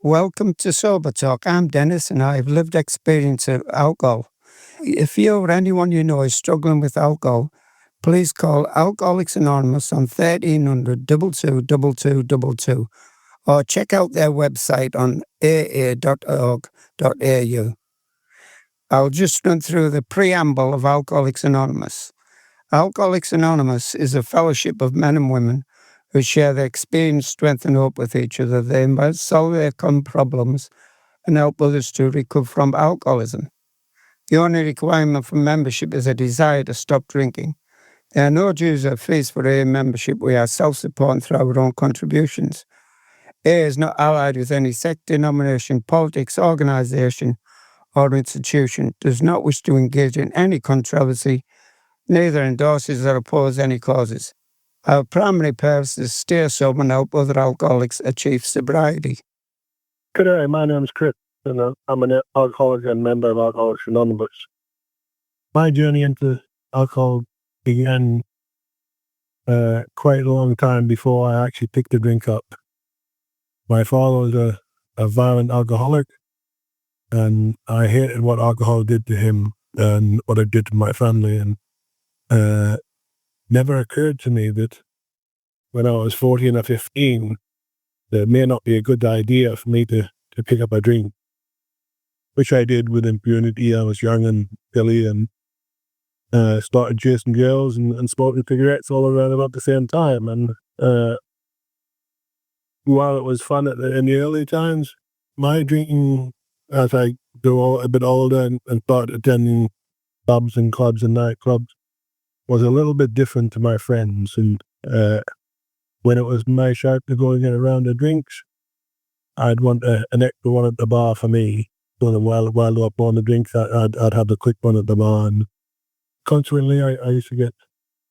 Welcome to Sober Talk. I'm Dennis and I have lived experience of alcohol. If you or anyone you know is struggling with alcohol, please call Alcoholics Anonymous on 1300 222222 or check out their website on aa.org.au. I'll just run through the preamble of Alcoholics Anonymous. Alcoholics Anonymous is a fellowship of men and women who share their experience, strength, and hope with each other. They must solve their common problems and help others to recover from alcoholism. The only requirement for membership is a desire to stop drinking. There are no dues or fees for AA membership. We are self-supporting through our own contributions. AA is not allied with any sect, denomination, politics, organisation, or institution, does not wish to engage in any controversy, neither endorses or opposes any causes. Our primary purpose is to stay sober and help other alcoholics achieve sobriety. Good day, my name is Chris, and I'm an alcoholic and member of Alcoholics Anonymous. My journey into alcohol began quite a long time before I actually picked the drink up. My father was a violent alcoholic, and I hated what alcohol did to him and what it did to my family, and never occurred to me that when I was 14 or 15, that it may not be a good idea for me to pick up a drink, which I did with impunity. I was young and silly and started chasing girls and smoking cigarettes all around about the same time. And while it was fun in the early times, my drinking, as I grew a bit older and started attending pubs and clubs and nightclubs, was a little bit different to my friends. And when it was my shot to go and get a round of drinks, I'd want an extra one at the bar for me. So that while they were pouring the drinks, I'd have the quick one at the bar. And consequently, I used to get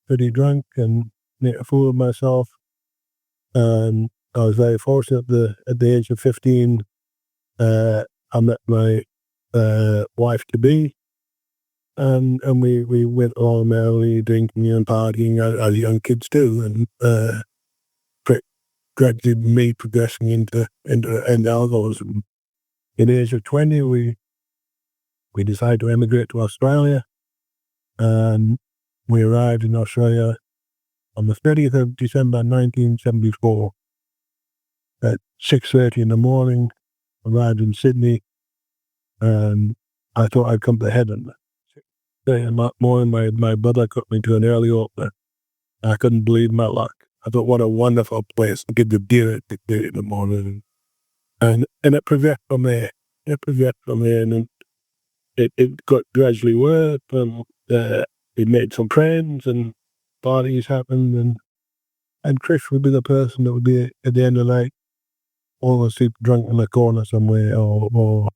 pretty drunk and make a fool of myself. And I was very fortunate at the age of 15, I met my wife-to-be. And we went all merrily drinking and partying as young kids do. And gradually me progressing into alcoholism. At the age of 20, we decided to emigrate to Australia, and we arrived in Australia on the 30th of December 1974 at 6:30 in the morning. Arrived in Sydney, and I thought I'd come to heaven. In that morning, my brother took me to an early opener. I couldn't believe my luck. I thought, what a wonderful place to get the beer at 6:30 in the morning. And it progressed from there. And it got gradually worse. We made some friends, and parties happened, and Chris would be the person that would be at the end of the night, all asleep drunk in the corner somewhere, or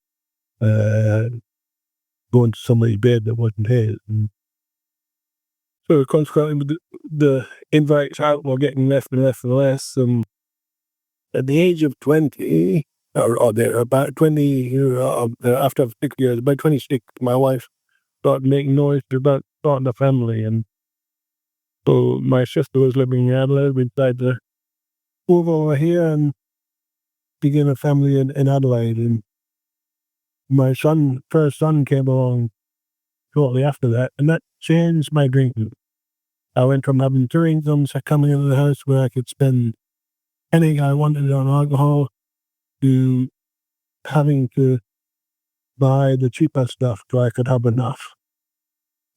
going to somebody's bed that wasn't his. And so consequently, the invites out were getting less and less and less. At the age of 20, or there, about 20, after 6 years, about 26, my wife started making noise about starting a family. And so my sister was living in Adelaide. We decided to move over here and begin a family in Adelaide. And my first son came along shortly after that, and that changed my drinking. I went from having two incomes coming into the house where I could spend anything I wanted on alcohol to having to buy the cheaper stuff so I could have enough.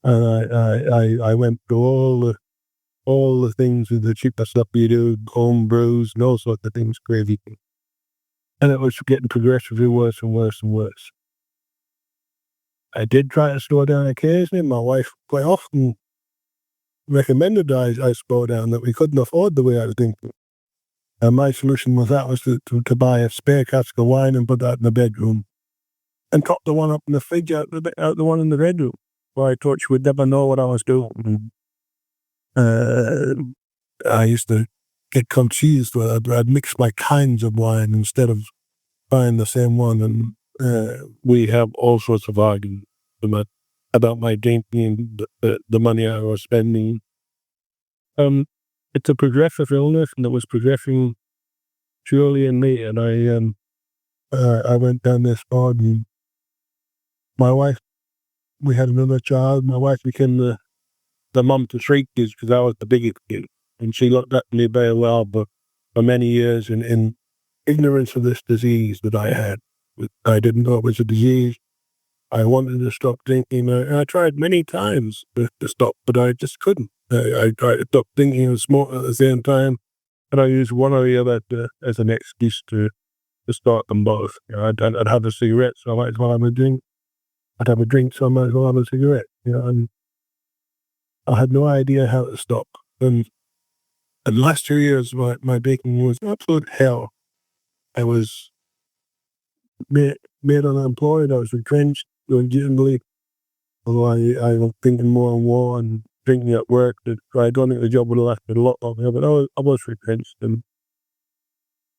And I went through all the things with the cheaper stuff you do, home brews and all sorts of things, crazy things. And it was getting progressively worse and worse and worse. I did try to slow down occasionally. My wife quite often recommended I slow down, that we couldn't afford the way I was thinking. And my solution was to buy a spare cask of wine and put that in the bedroom, and top the one up in the fridge out the one in the bedroom, where I thought she would never know what I was doing. I used to get confused where I'd mix my kinds of wine instead of buying the same one. And we have all sorts of arguments about my drinking, the money I was spending. It's a progressive illness, and it was progressing surely in me. And I went down this road, and my wife, we had another child. My wife became the mum to 3 kids because I was the biggest kid. And she looked at me very well for many years in ignorance of this disease that I had. I didn't know it was a disease. I wanted to stop drinking. I tried many times to stop, but I just couldn't. I tried to stop thinking and smoking at the same time, and I used one or the other as an excuse to start them both. I'd have a cigarette, so I might as well have a drink. I'd have a drink, so I might as well have a cigarette. And I had no idea how to stop. And the last 2 years, my drinking was absolute hell. I was made unemployed. I was retrenched legitimately. Although I was thinking more and more and drinking at work. That I don't think the job would have lasted a lot longer, but I was retrenched. And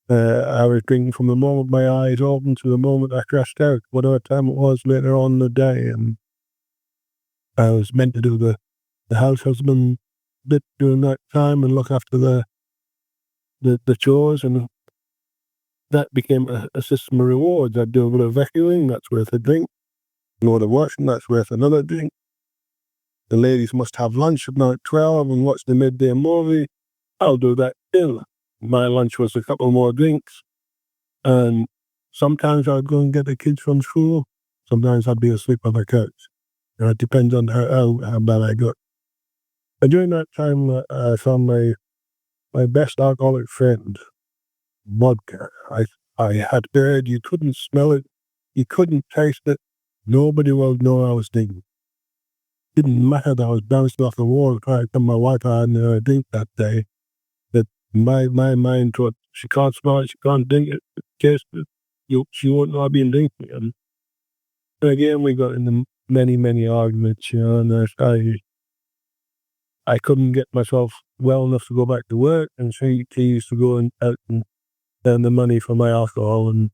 I was drinking from the moment my eyes opened to the moment I crashed out, whatever time it was later on in the day. And I was meant to do the house husband bit during that time and look after the chores, and that became a system of rewards. I'd do a bit of vacuuming, that's worth a drink. A load of washing, that's worth another drink. The ladies must have lunch at night 12 and watch the midday movie. I'll do that too. My lunch was a couple more drinks. And sometimes I'd go and get the kids from school. Sometimes I'd be asleep on the couch. It depends on how bad I got. And during that time, I found my best alcoholic friend, vodka. I had heard you couldn't smell it, you couldn't taste it, nobody would know I was drinking. Didn't matter that I was bouncing off the wall trying to tell my wife I hadn't had a drink that day. That my mind thought, she can't smell it, she can't drink it, taste it, she won't know I've been drinking. And again, we got into many arguments, and I couldn't get myself well enough to go back to work, and she used to go out and earn the money for my alcohol, and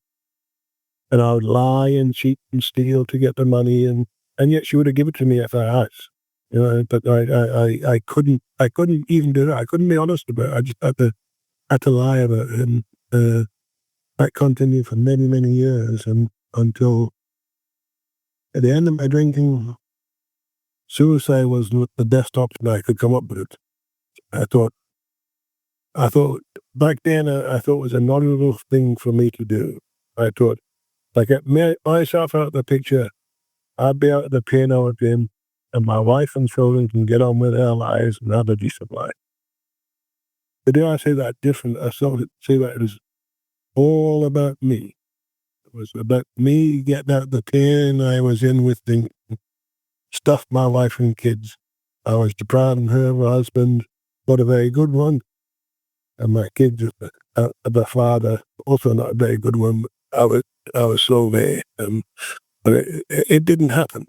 I would lie and cheat and steal to get the money, and yet she would have given it to me if I asked. But I couldn't even do that. I couldn't be honest about it. I just had to lie about it, and that continued for many years, and until at the end of my drinking, suicide was the best option I could come up with. I thought back then, I thought it was a honorable thing for me to do. I thought, like, get myself out of the picture, I'd be out of the pain I was in, and my wife and children can get on with their lives and have a decent life. Today I say that different. I sort of say that it was all about me. It was about me getting out of the pain I was in with things, stuff my wife and kids. I was depriving her of a husband, not a very good one, and my kids, the father, also not a very good one. But I was so very, but it didn't happen.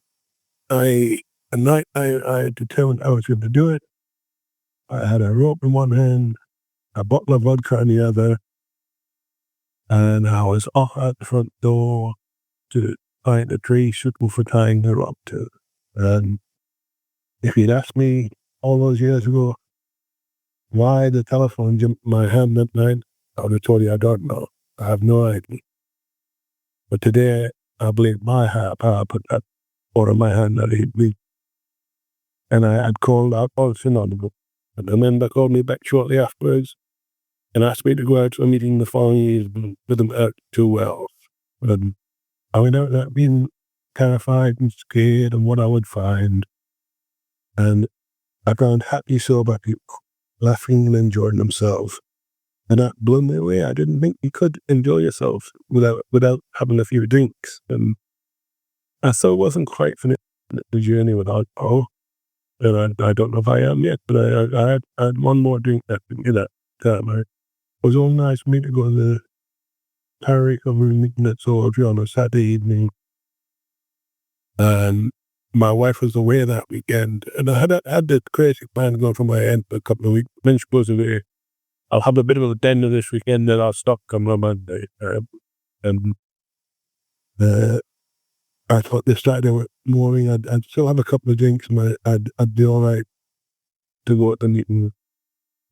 A night I determined I was going to do it. I had a rope in one hand, a bottle of vodka in the other, and I was off out the front door to find a tree suitable for tying her up to. And if you'd asked me all those years ago why the telephone jumped in my hand that night, I would have told you I don't know. I have no idea. But today, I believe my higher power put that phone in my hand that he'd beat. And I had called Alcoholics Anonymous. And the member called me back shortly afterwards and asked me to go out to a meeting the following year with them out to Wells. And I went out there being terrified and scared of what I would find. And I found happy, sober people laughing and enjoying themselves. And that blew me away. I didn't think you could enjoy yourself without having a few drinks. And I still wasn't quite finished the journey with alcohol. And I don't know if I am yet, but I had one more drink that time. It was all nice for me to go to the Power Recovery meeting at Soldier on a Saturday evening. And my wife was away that weekend. And I had this crazy plan going through my head for a couple of weeks. Then she goes away. I'll have a bit of a dinner this weekend, then I'll stop coming on Monday. And I thought this Saturday morning I'd still have a couple of drinks and I'd be all right to go at the meeting.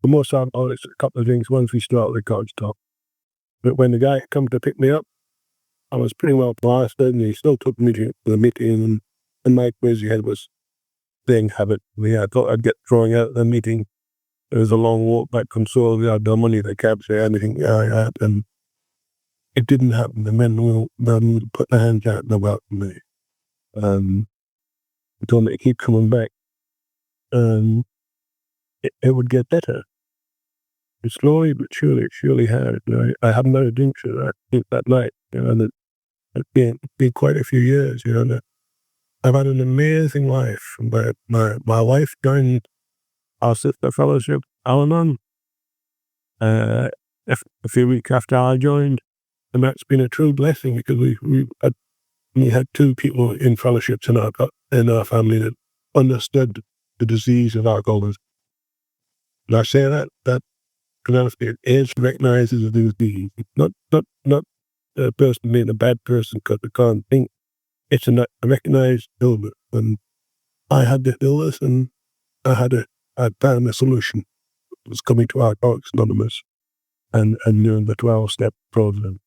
For most alcoholics, a couple of drinks once we start the couch talk. But when the guy come to pick me up, I was pretty well plastered, and he still took me to the meeting, and my crazy head was staying habit. I thought I'd get thrown out of the meeting. It was a long walk back from Seoul. I had no money to cab say anything I had, and it didn't happen. The men will put their hands out and they welcomed me. They told me to keep coming back, and it would get better. And slowly but surely had. I haven't had a drink since that night. And it's been quite a few years. And I've had an amazing life. But my wife joined our sister fellowship, Al-Anon, a few weeks after I joined, and that's been a true blessing because we had two people in fellowships in our family that understood the disease of alcoholism. And I say that it recognizes the disease, not a person being a bad person because they can't think. It's a recognized illness, and I had the illness, and I found a solution. It was coming to Alcoholics Anonymous and doing the 12-step program,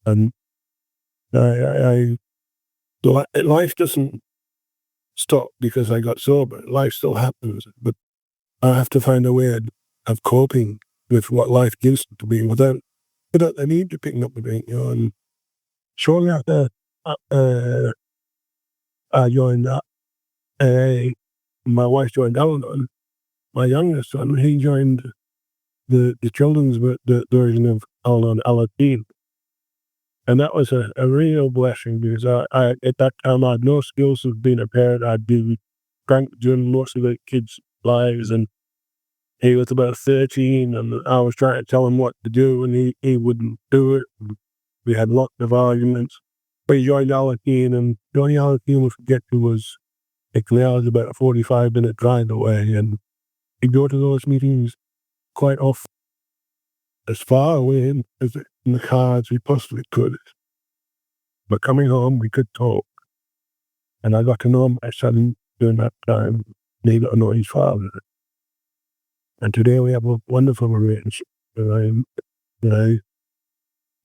and life doesn't stop because I got sober. Life still happens, but I have to find a way of coping with what life gives to me without the need to pick up the drink. And shortly after I joined my wife joined Al-Anon. My youngest son, he joined the children's version of Al-Anon, Aladdin. And that was a real blessing because I at that time I had no skills of being a parent. I'd been drank during most of the kids' lives, and he was about 13, and I was trying to tell him what to do, and he wouldn't do it. We had lots of arguments. But he joined Aladdin, and the only Aladdin we could get to was Ickley. Was about a 45-minute drive away, and he'd go to those meetings quite often, as far away in the car as we possibly could. But coming home, we could talk. And I got to know my son during that time, and he got to know his father. And today we have a wonderful relationship. And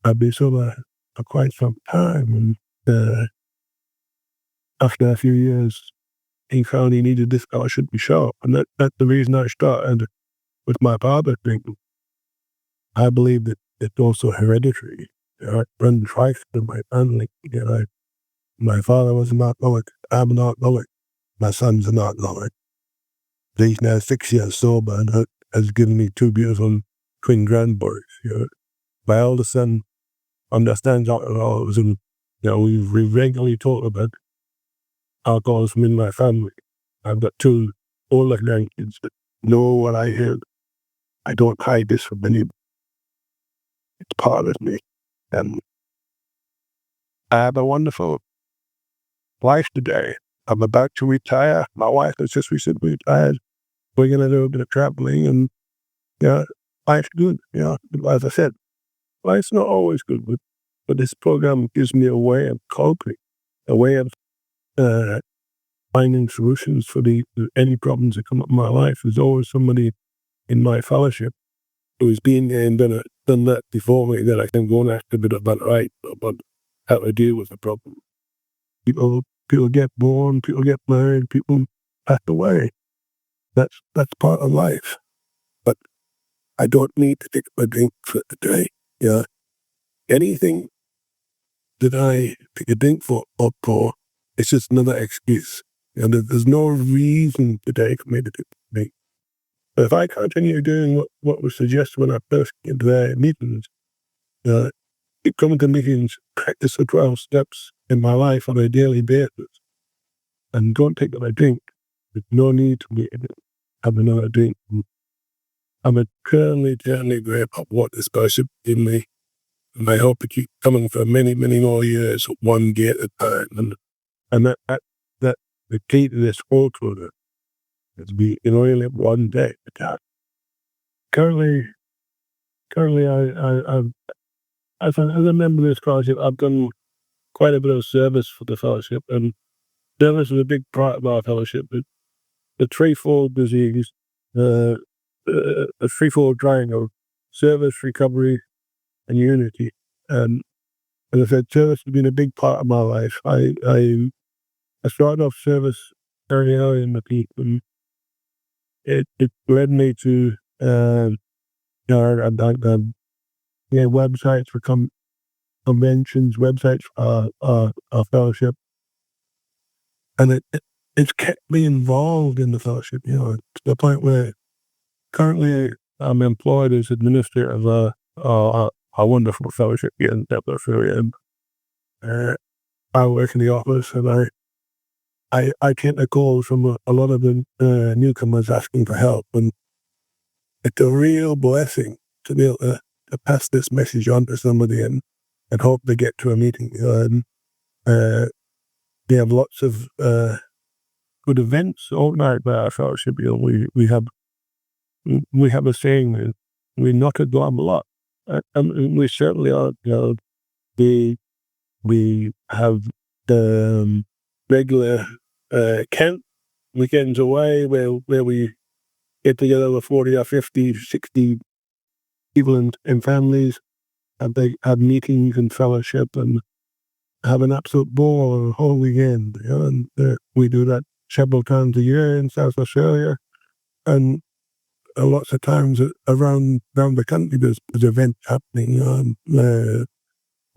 I've been sober for quite some time. And after a few years, he found he needed this fellowship to be sharp. And that's the reason I started with my father drinking. I believe that it's also hereditary. It runs right in my family. My father was an alcoholic. I'm an alcoholic. My son's an alcoholic. He's now 6 years sober and has given me two beautiful twin grandboys. My eldest son understands alcoholism. We regularly talk about alcoholism in my family. I've got two older grandkids that know what I hear. I don't hide this from anybody. It's part of me. And I have a wonderful life today. I'm about to retire. My wife has just recently retired. We're going to do a bit of traveling, and life's good. As I said, life's not always good, but this program gives me a way of coping, a way of finding solutions for any problems that come up in my life. There's always somebody in my fellowship who's been there and done that before me that I can go and ask a bit about how to deal with the problem. People get born, people get married, people pass away. That's part of life. But I don't need to take a drink for the day. Anything that I take a drink for, it's just another excuse. There's no reason today for me to take a drink. But if I continue doing what was suggested when I first came to the meetings, come to meetings, practice the 12 steps in my life on a daily basis, and don't take a drink, there's no need to have another drink. I'm eternally grateful for what this fellowship gave me, and I hope to keep coming for many, many more years, one day at a time. And that the key to this whole tour is we can only live one day at a time. Currently, as a member of this fellowship, I've done quite a bit of service for the fellowship, and service is a big part of our fellowship. The threefold disease, a threefold triangle: service, recovery, and unity. And as I said, service has been a big part of my life. I started off service early in the piece, and it led me to websites for conventions, websites for fellowship, and it's kept me involved in the fellowship. To the point where currently I'm employed as administrator of a wonderful fellowship here in Dublin, and I work in the office, and I take the calls from a lot of the newcomers asking for help, and it's a real blessing to be able to pass this message on to somebody and hope they get to a meeting. And we have lots of good events organized by our fellowship. We have a saying, we're not a glum lot, and we certainly are. We have the regular camp weekends away where we get together with 40 or 50, 60 people and families, have meetings and fellowship and have an absolute ball the whole weekend. And we do that several times a year in South Australia, and lots of times around the country there's events happening.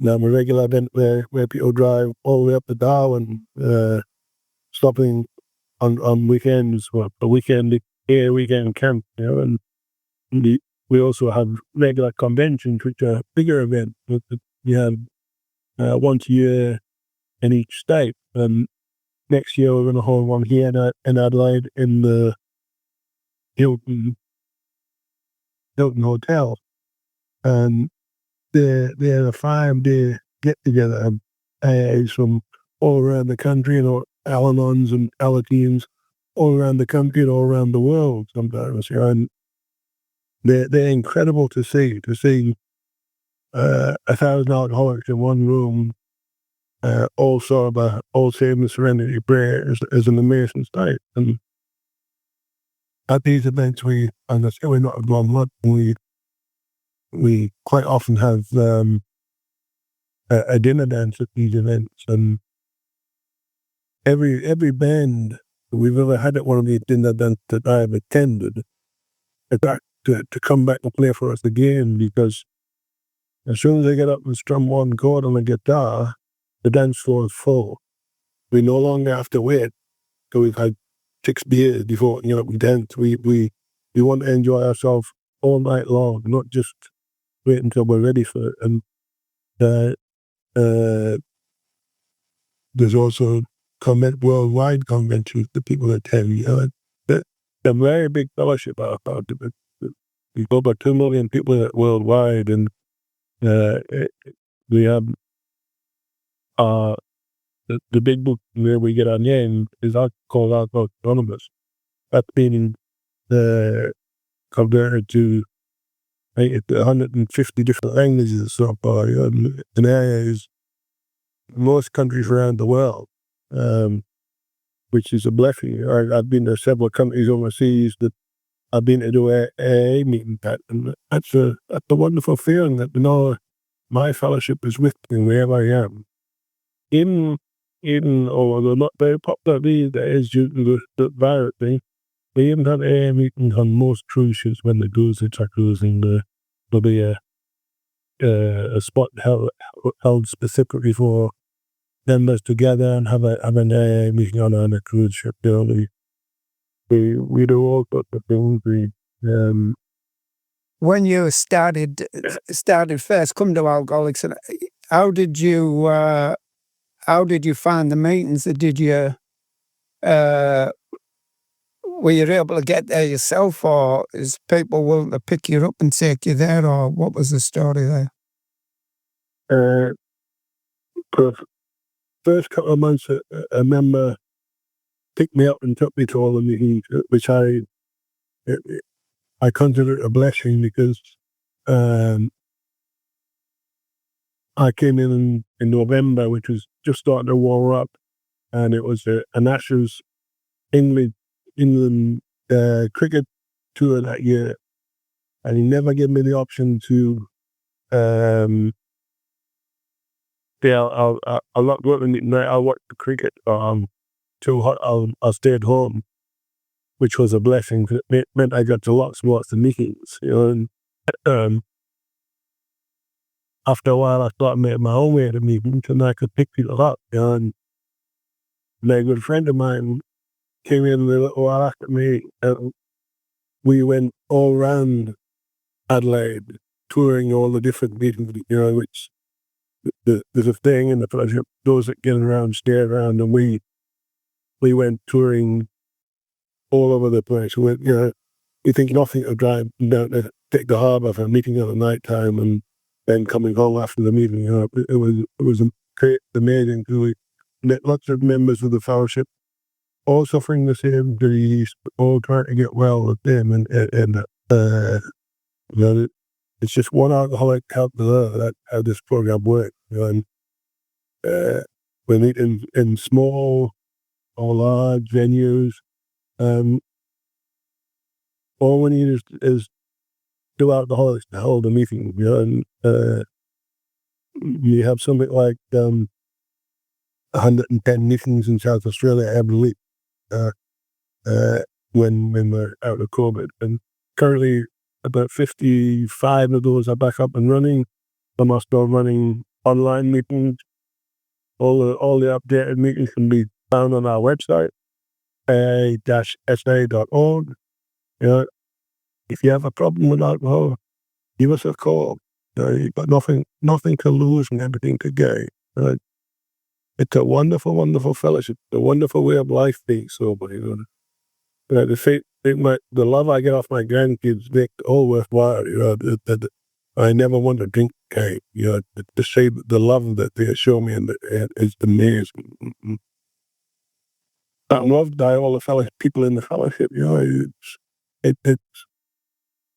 Now a regular event where people drive all the way up to Darwin, stopping on weekends for a weekend camp, and we also have regular conventions, which are bigger events. We have once a year in each state, and next year we're going to hold one here in Adelaide in the Hilton Hotel, and they're a 5-day get together of AAs from all around the country, Al-Anons and Alateens all around the country and all around the world sometimes, and they're incredible to see 1,000 alcoholics in one room, all sober, all saying the Serenity Prayer is an amazing sight. And at these events, we're not a glum lot. We quite often have a dinner dance at these events, and every band we've ever had at one of these dinner dances that I have attended, it's back to come back and play for us again, because as soon as they get up and strum one chord on the guitar, the dance floor is full. We no longer have to wait till we've had 6 beers before we dance. We want to enjoy ourselves all night long, not just wait until we're ready for it. And there's also worldwide conventions that people attend. The very big fellowship about it. We've got about 2 million people worldwide, and we have the big book where we get our name is called Alcoholics Anonymous. That's been converted to 150 different languages so far, in areas, most countries around the world, which is a blessing. I've been to several countries overseas that I've been to do AA meetings at, and that's a wonderful feeling that my fellowship is with me wherever I am. Even although not very popular these days due to the virus thing, we even had AA meetings on most cruise ships when the cruises are cruising. There'll be a spot held specifically for members together and have an AA meeting on a cruise ship. We do all sorts of things. When you started first, come to Alcoholics, and how did you find the meetings? Were you able to get there yourself, or is people willing to pick you up and take you there, or what was the story there? For the first couple of months, a member picked me up and took me to all the meetings, which I consider it a blessing, because I came in November, which was just starting to warm up, and it was an Ashes England cricket tour that year, and he never gave me the option to I'll not go to the meeting night. I'll watch the cricket. Too hot. I'll stay at home, which was a blessing. It meant I got to lots and lots of meetings. And after a while, I started making my own way to meetings, and I could pick people up. And a good friend of mine came in a little while after me, and we went all around Adelaide, touring all the different meetings. Which there's a thing in the fellowship, those that get around stay around, and we went touring all over the place. We think nothing of driving down to take the harbour for a meeting at the night time and then coming home after the meeting. It was amazing. We met lots of members of the fellowship, all suffering the same disease, all trying to get well with them, and it's just one alcoholic help another. That's how this program works. And we meet in small or large venues. All we need is 2 alcoholics to hold a meeting. And you have something like 110 meetings in South Australia every week when we're out of COVID. And currently, about 55 of those are back up and running. Some are still running online meetings. All the updated meetings can be found on our website, aa-sa.org. If you have a problem with alcohol, give us a call. You've got nothing to lose and everything to gain. It's a wonderful, wonderful fellowship, a wonderful way of life being sober. The love I get off my grandkids make it all worthwhile. I never want to drink again. To say the love that they show me is amazing. I'm loved by all the people in the fellowship.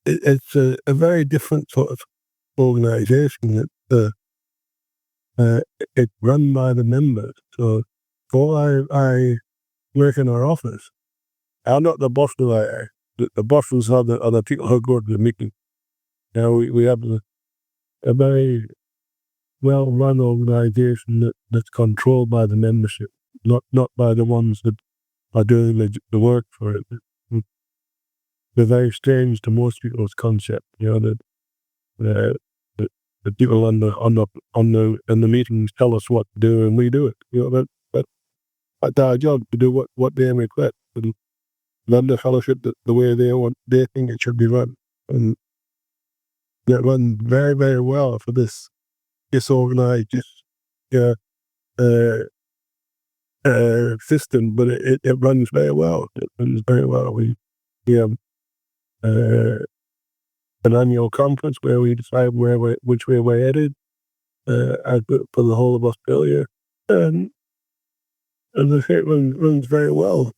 It's a very different sort of organization. It's run by the members. So I work in our office. I'm not the boss. The bosses are the people who go to the meeting. We have a very well-run organization that's controlled by the membership, not by the ones that are doing the work for it. They're very strange to most people's concept. That the people in the meetings tell us what to do, and we do it. But it's our job to do what they request and run the fellowship the way they think it should be run, and that runs very, very well for this disorganized system. But it runs very well. It runs very well. We have an annual conference where we decide which way we're headed for the whole of Australia, and I think it runs very well.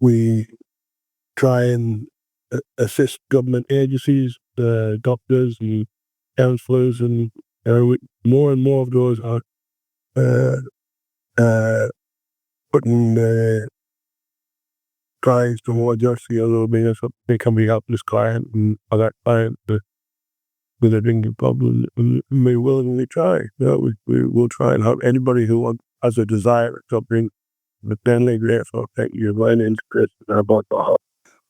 We try and assist government agencies, doctors and counsellors, and more and more of those are putting trying towards us. They can be help this client and other client with a drinking problem, and we willingly try. We will try and help anybody who has a desire to drink. But then they grateful. Thank you. My name's Chris, and I'm about to help.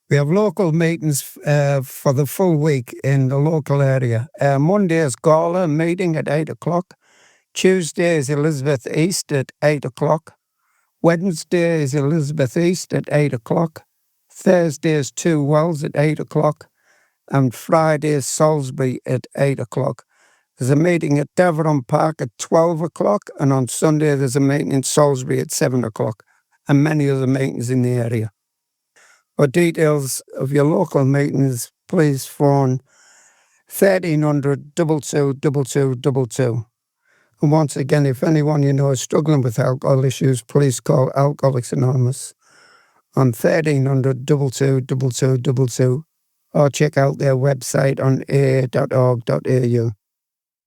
We have local meetings for the full week in the local area. Monday is Gala meeting at 8 o'clock. Tuesday is Elizabeth East at 8 o'clock. Wednesday is Elizabeth East at 8 o'clock. Thursday is Two Wells at 8 o'clock. And Friday is Salisbury at 8 o'clock. There's a meeting at Deveron Park at 12 o'clock. And on Sunday there's a meeting in Salisbury at 7 o'clock. And many other meetings in the area. For details of your local meetings, please phone 1300 22 22 22. And once again, if anyone you know is struggling with alcohol issues, please call Alcoholics Anonymous on 1300 22 22 22 or check out their website on aa.org.au.